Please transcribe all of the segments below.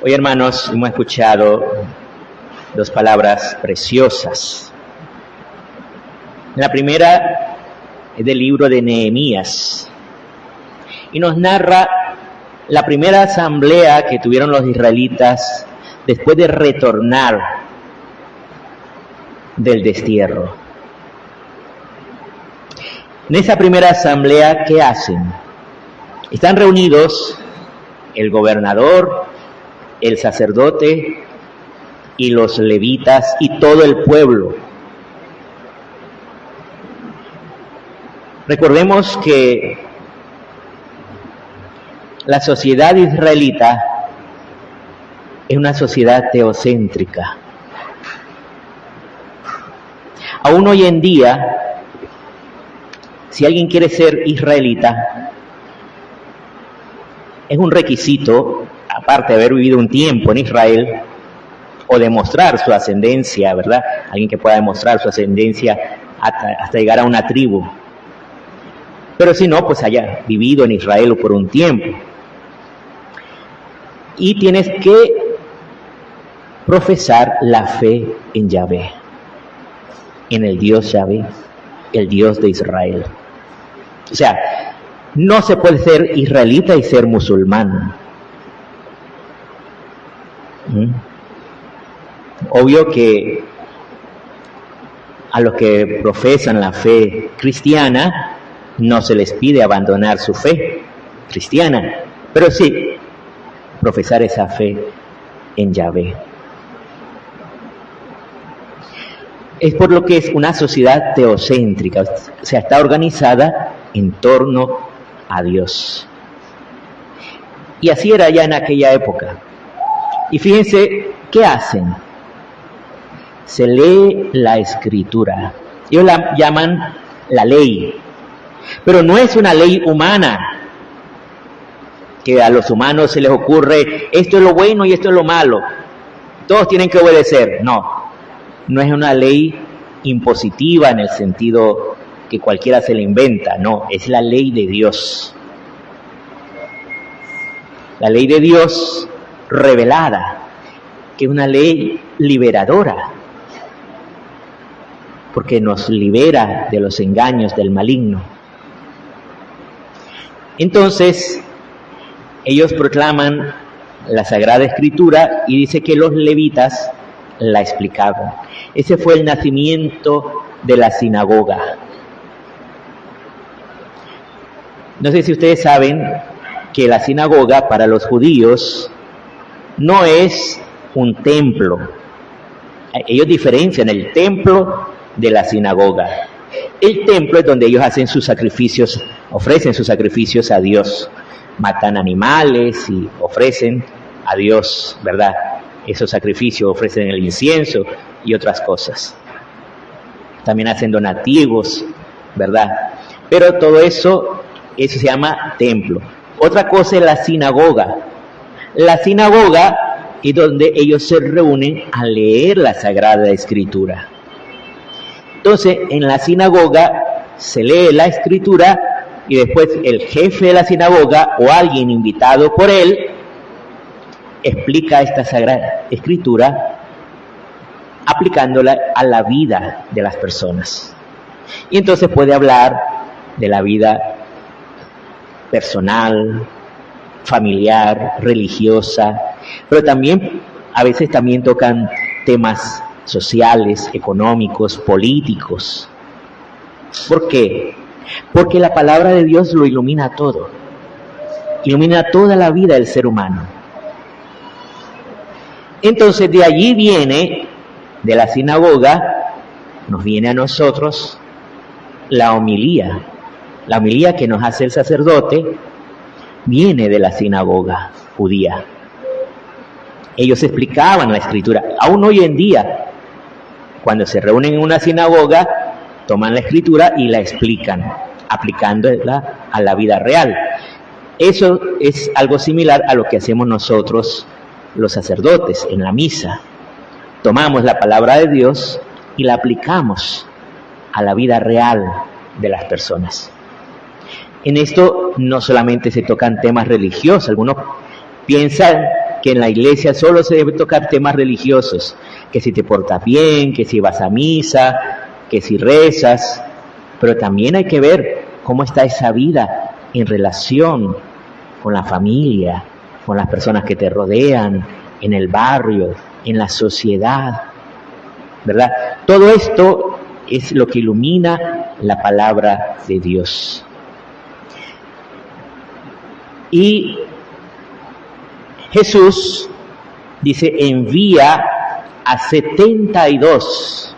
Hoy, hermanos, hemos escuchado dos palabras preciosas. La primera es del libro de Nehemías y nos narra la primera asamblea que tuvieron los israelitas después de retornar del destierro. En esa primera asamblea, ¿qué hacen? Están reunidos el gobernador, el sacerdote y los levitas y todo el pueblo. Recordemos que la sociedad israelita es una sociedad teocéntrica. Aún hoy en día, si alguien quiere ser israelita, es un requisito, aparte de haber vivido un tiempo en Israel, o demostrar su ascendencia, ¿verdad? Alguien que pueda demostrar su ascendencia hasta llegar a una tribu. Pero si no, pues haya vivido en Israel por un tiempo. Y tienes que profesar la fe en Yahvé, en el Dios Yahvé, el Dios de Israel. O sea, no se puede ser israelita y ser musulmán. Obvio que a los que profesan la fe cristiana no se les pide abandonar su fe cristiana, pero sí profesar esa fe en Yahvé. Es por lo que es una sociedad teocéntrica, o sea, está organizada en torno a Dios. Y así era ya en aquella época. Y fíjense, ¿qué hacen? Se lee la Escritura. Ellos la llaman la ley. Pero no es una ley humana, que a los humanos se les ocurre, esto es lo bueno y esto es lo malo. Todos tienen que obedecer. No es una ley impositiva en el sentido que cualquiera se la inventa. No, es la ley de Dios. La ley de Dios revelada, que es una ley liberadora, porque nos libera de los engaños del maligno. Entonces, ellos proclaman la Sagrada Escritura y dice que los levitas la explicaban. Ese fue el nacimiento de la sinagoga. No sé si ustedes saben que la sinagoga para los judíos no es un templo. Ellos diferencian el templo de la sinagoga. El templo es donde ellos hacen sus sacrificios, ofrecen sus sacrificios a Dios. Matan animales y ofrecen a Dios, ¿verdad? Esos sacrificios, ofrecen el incienso y otras cosas. También hacen donativos, ¿verdad? Pero todo eso se llama templo. Otra cosa es la sinagoga. La sinagoga es donde ellos se reúnen a leer la Sagrada Escritura. Entonces, en la sinagoga se lee la Escritura y después el jefe de la sinagoga o alguien invitado por él explica esta Sagrada Escritura aplicándola a la vida de las personas. Y entonces puede hablar de la vida personal, familiar, religiosa, pero también a veces también tocan temas sociales, económicos, políticos. ¿Por qué? Porque la palabra de Dios lo ilumina todo, ilumina toda la vida del ser humano. Entonces de allí viene, de la sinagoga, nos viene a nosotros la homilía. La homilía que nos hace el sacerdote viene de la sinagoga judía. Ellos explicaban la Escritura. Aún hoy en día, cuando se reúnen en una sinagoga, toman la Escritura y la explican, aplicándola a la vida real. Eso es algo similar a lo que hacemos nosotros, los sacerdotes, en la misa. Tomamos la palabra de Dios y la aplicamos a la vida real de las personas. En esto no solamente se tocan temas religiosos, algunos piensan que en la iglesia solo se debe tocar temas religiosos, que si te portas bien, que si vas a misa, que si rezas, pero también hay que ver cómo está esa vida en relación con la familia, con las personas que te rodean, en el barrio, en la sociedad, ¿verdad? Todo esto es lo que ilumina la palabra de Dios. Y Jesús dice, envía a 72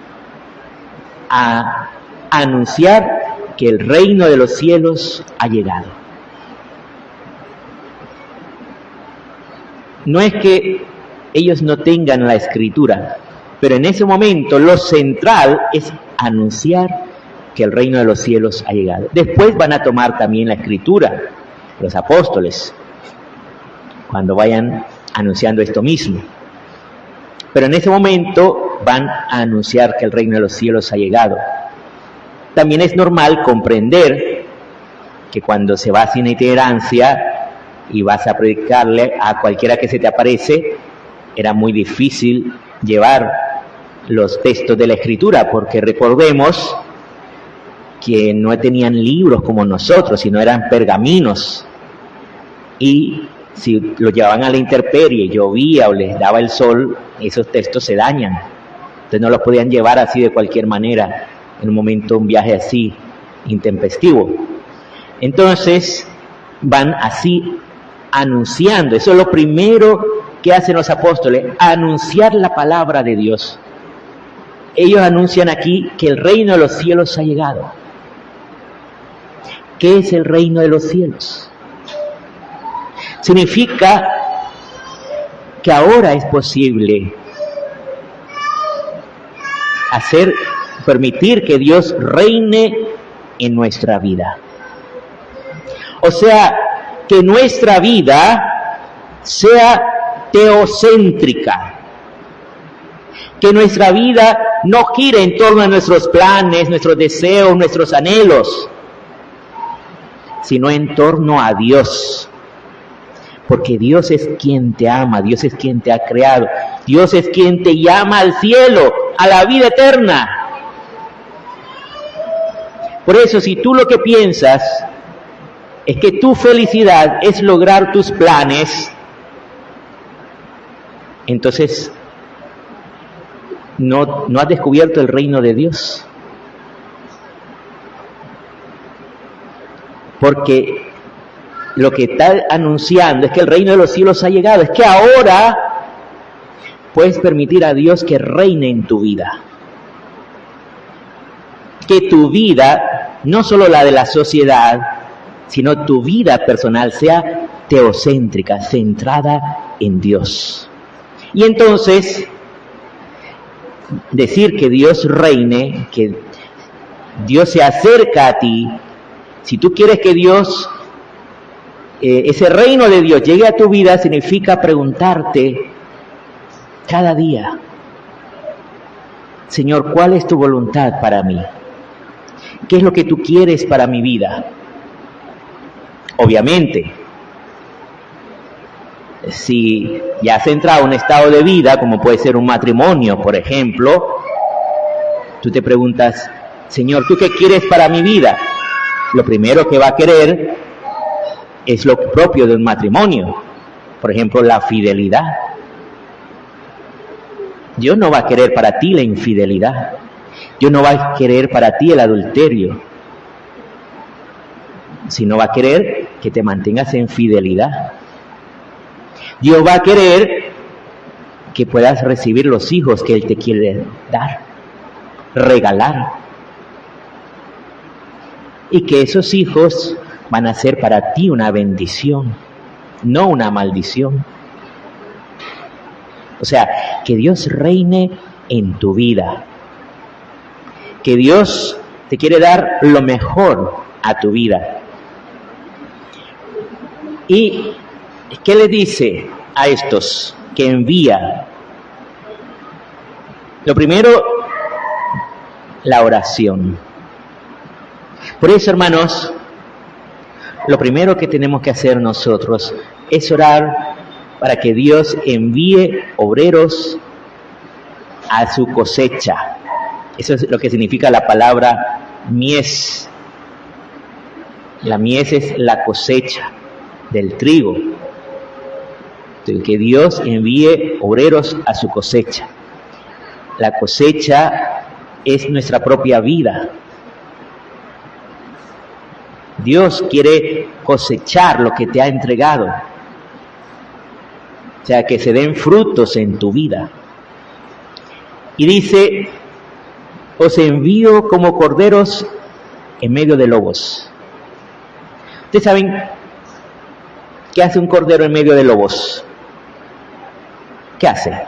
a anunciar que el reino de los cielos ha llegado. No es que ellos no tengan la escritura, pero en ese momento lo central es anunciar que el reino de los cielos ha llegado. Después van a tomar también la escritura, los apóstoles, cuando vayan anunciando esto mismo. Pero en ese momento van a anunciar que el reino de los cielos ha llegado. También es normal comprender que cuando se va sin itinerancia y vas a predicarle a cualquiera que se te aparece, era muy difícil llevar los textos de la Escritura, porque recordemos que no tenían libros como nosotros, sino eran pergaminos, y si los llevaban a la intemperie, llovía o les daba el sol, esos textos se dañan. Entonces no los podían llevar así de cualquier manera, en un momento, un viaje así, intempestivo. Entonces van así anunciando, eso es lo primero que hacen los apóstoles, anunciar la palabra de Dios. Ellos anuncian aquí que el reino de los cielos ha llegado. ¿Qué es el reino de los cielos? Significa que ahora es posible permitir que Dios reine en nuestra vida. O sea, que nuestra vida sea teocéntrica. Que nuestra vida no gire en torno a nuestros planes, nuestros deseos, nuestros anhelos, sino en torno a Dios. Porque Dios es quien te ama, Dios es quien te ha creado, Dios es quien te llama al cielo, a la vida eterna. Por eso, si tú lo que piensas es que tu felicidad es lograr tus planes, entonces no has descubierto el reino de Dios. Porque lo que está anunciando es que el reino de los cielos ha llegado, es que ahora puedes permitir a Dios que reine en tu vida. Que tu vida, no solo la de la sociedad, sino tu vida personal sea teocéntrica, centrada en Dios. Y entonces, decir que Dios reine, que Dios se acerca a ti, si tú quieres que Dios, ese reino de Dios llegue a tu vida, significa preguntarte cada día, Señor, ¿cuál es tu voluntad para mí? ¿Qué es lo que tú quieres para mi vida? Obviamente, si ya has entrado en un estado de vida, como puede ser un matrimonio, por ejemplo, tú te preguntas, Señor, ¿tú qué quieres para mi vida? Lo primero que va a querer es lo propio de un matrimonio, por ejemplo, la fidelidad. Dios no va a querer para ti la infidelidad, Dios no va a querer para ti el adulterio, sino va a querer que te mantengas en fidelidad. Dios va a querer que puedas recibir los hijos que Él te quiere dar, regalar, y que esos hijos van a ser para ti una bendición, no una maldición. O sea, que Dios reine en tu vida, que Dios te quiere dar lo mejor a tu vida. ¿Y qué le dice a estos que envía? Lo primero, la oración. Por eso, hermanos, lo primero que tenemos que hacer nosotros es orar para que Dios envíe obreros a su cosecha. Eso es lo que significa la palabra mies. La mies es la cosecha del trigo. Que Dios envíe obreros a su cosecha. La cosecha es nuestra propia vida. Dios quiere cosechar lo que te ha entregado. O sea, que se den frutos en tu vida. Y dice, os envío como corderos en medio de lobos. ¿Ustedes saben qué hace un cordero en medio de lobos? ¿Qué hace?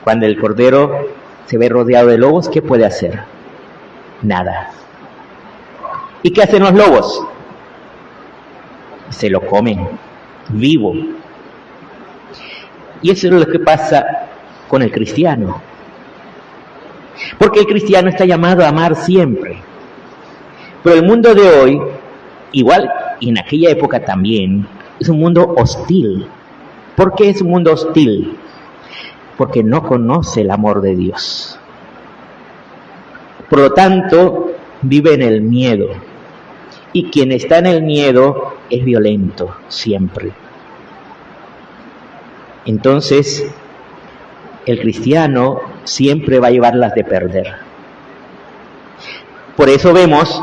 Cuando el cordero se ve rodeado de lobos, ¿qué puede hacer? Nada. ¿Y qué hacen los lobos? Se lo comen, vivo. Y eso es lo que pasa con el cristiano. Porque el cristiano está llamado a amar siempre. Pero el mundo de hoy, igual y en aquella época también, es un mundo hostil. ¿Por qué es un mundo hostil? Porque no conoce el amor de Dios. Por lo tanto, vive en el miedo. Y quien está en el miedo es violento, siempre. Entonces, el cristiano siempre va a llevarlas de perder. Por eso vemos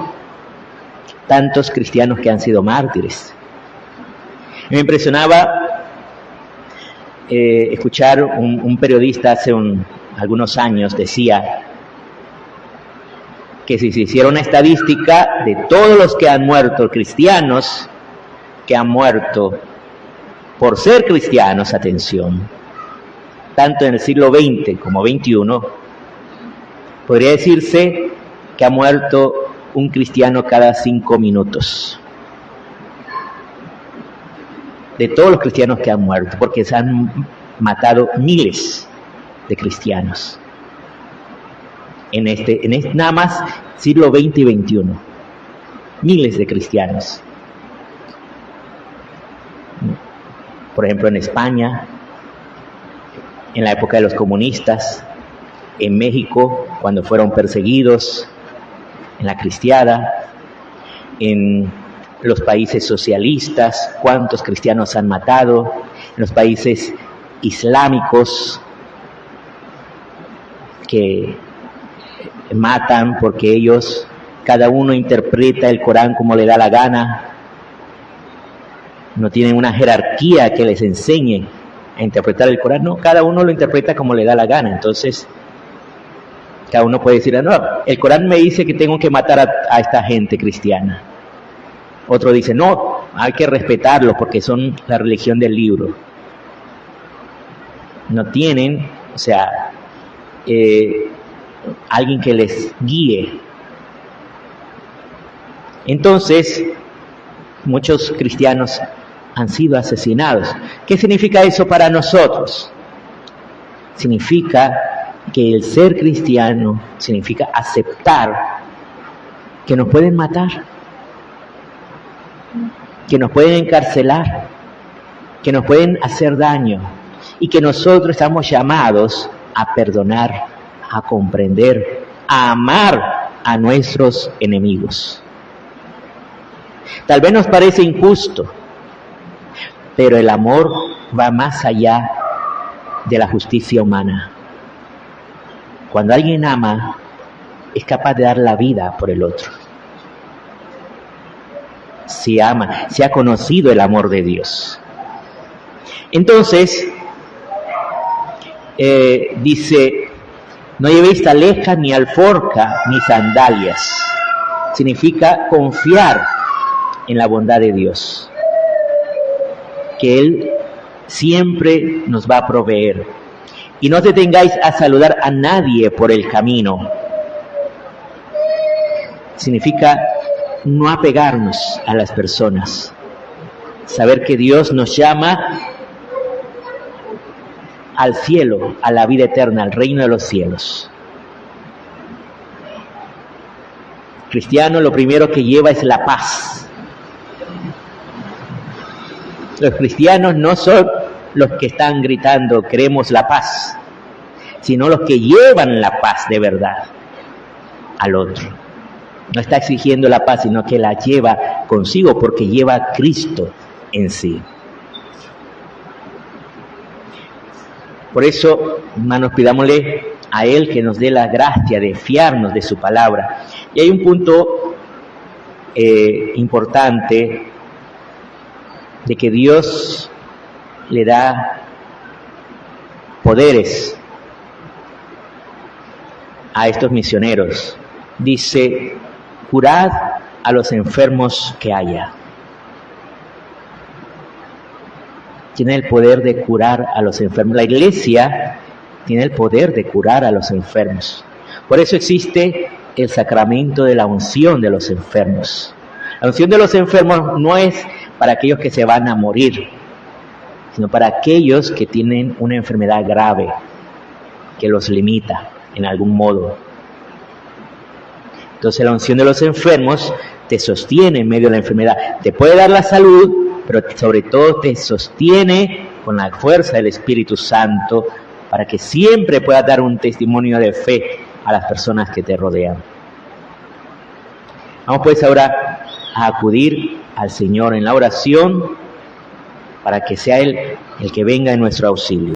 tantos cristianos que han sido mártires. Me impresionaba escuchar un periodista hace algunos años decía que si se hiciera una estadística de todos los que han muerto, cristianos que han muerto por ser cristianos, atención, tanto en el siglo XX como XXI, podría decirse que ha muerto un cristiano cada 5 minutos. De todos los cristianos que han muerto, porque se han matado miles de cristianos. En nada más siglo XX y XXI. Miles de cristianos. Por ejemplo, en España, en la época de los comunistas, en México, cuando fueron perseguidos, en la cristiada, en los países socialistas, cuántos cristianos han matado, en los países islámicos, que matan porque ellos, cada uno interpreta el Corán como le da la gana, no tienen una jerarquía que les enseñe a interpretar el Corán, no, cada uno lo interpreta como le da la gana. Entonces cada uno puede decir, no, el Corán me dice que tengo que matar a esta gente cristiana. Otro dice, no, hay que respetarlos porque son la religión del libro. No tienen, o sea, alguien que les guíe. Entonces, muchos cristianos han sido asesinados. ¿Qué significa eso para nosotros? Significa que el ser cristiano significa aceptar que nos pueden matar, que nos pueden encarcelar, que nos pueden hacer daño y que nosotros estamos llamados a perdonar, a comprender, a amar a nuestros enemigos. Tal vez nos parece injusto, pero el amor va más allá de la justicia humana. Cuando alguien ama, es capaz de dar la vida por el otro. Si ama, si ha conocido el amor de Dios. Entonces, dice, no llevéis taleja, ni alforja, ni sandalias. Significa confiar en la bondad de Dios, que Él siempre nos va a proveer. Y no detengáis a saludar a nadie por el camino. Significa no apegarnos a las personas. Saber que Dios nos llama al cielo, a la vida eterna, al reino de los cielos. Cristiano, lo primero que lleva es la paz. Los cristianos no son los que están gritando queremos la paz, sino los que llevan la paz de verdad al otro. No está exigiendo la paz, sino que la lleva consigo porque lleva a Cristo en sí. Por eso, hermanos, pidámosle a Él que nos dé la gracia de fiarnos de su palabra. Y hay un punto importante de que Dios le da poderes a estos misioneros. Dice, curad a los enfermos que haya. Tiene el poder de curar a los enfermos. La iglesia tiene el poder de curar a los enfermos. Por eso existe el sacramento de la unción de los enfermos. La unción de los enfermos no es para aquellos que se van a morir, sino para aquellos que tienen una enfermedad grave que los limita en algún modo. Entonces la unción de los enfermos te sostiene en medio de la enfermedad. Te puede dar la salud, pero sobre todo te sostiene con la fuerza del Espíritu Santo para que siempre puedas dar un testimonio de fe a las personas que te rodean. Vamos pues ahora a acudir al Señor en la oración para que sea Él el que venga en nuestro auxilio.